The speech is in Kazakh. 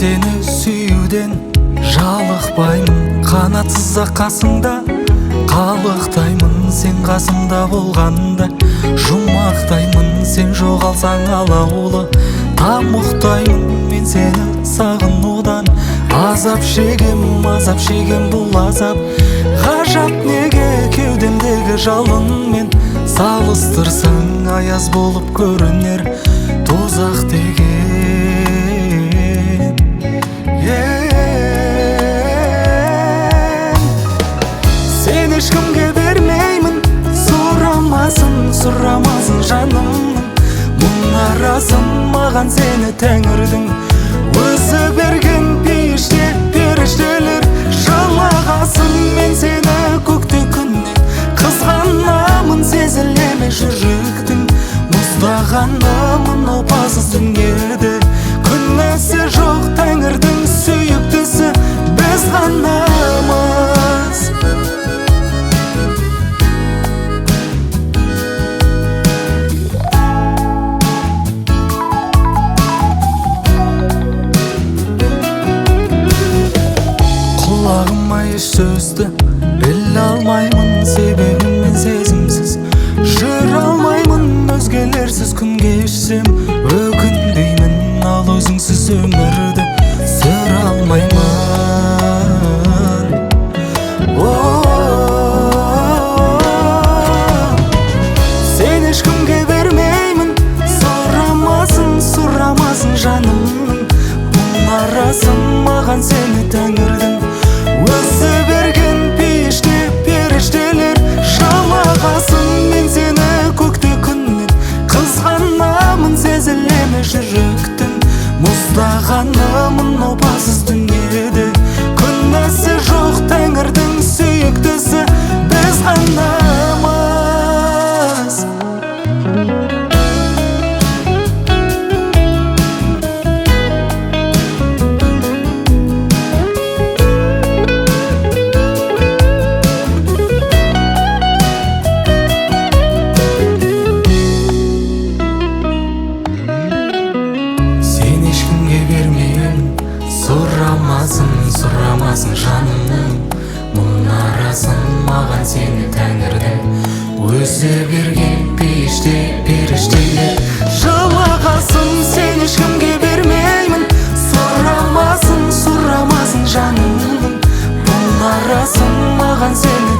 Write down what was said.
сені сүюден жалықпаймын, қанатсыз қасыңда қалықтаймын. Сен қасымда болғанда жұмақтаймын, сен жоғалсаң алаулы тамұқтаймын. Мен сені сағынудан азап шегем бұл азап ғажап. Неге кеудемдегі жалынмен салыстырсаң аяз болып көрінер тозақ деген. Сен ешкімге бермеймін, сұрамасын жанымның мұнарасын. Маған сені тәңірдің өзі берген, пейіште періштелер жалағасын. Мен сені көкте күннен қызғанамын, сезілеме жүректің мұздағанымын. Опасыз дүниеде күнәсі жоқ, тәңірдің сүйіктісі біз ғанамыз. Құлағыма еш сөзді біле алмаймын, себебі мен сезімсіз жүре алмаймын. Өзгелерсіз күн кешсем өкінбеймін, ал өзіңсіз өмірді сүре алмаймын. Сен ешкімге бермеймін, сұрамасын жанымның мұнарасын. Маған сені тәңірдің өзі берген, пейіште періштелер жалағасын. Мен сені көкте күннен қызғанамын, сезілеме жүректің мұздағанымын. Опасыз дүниеде күнәсі жоқ, тәңірдің сүйіктісі біз ғанамыз. Сұрамасын жанымның мұнарасын. Маған сені тәңірдің өзі берген, пейіште періштелер жалағасын. Сен ешкімге бермеймін, сұрамасын жанымның мұнарасын. Маған сені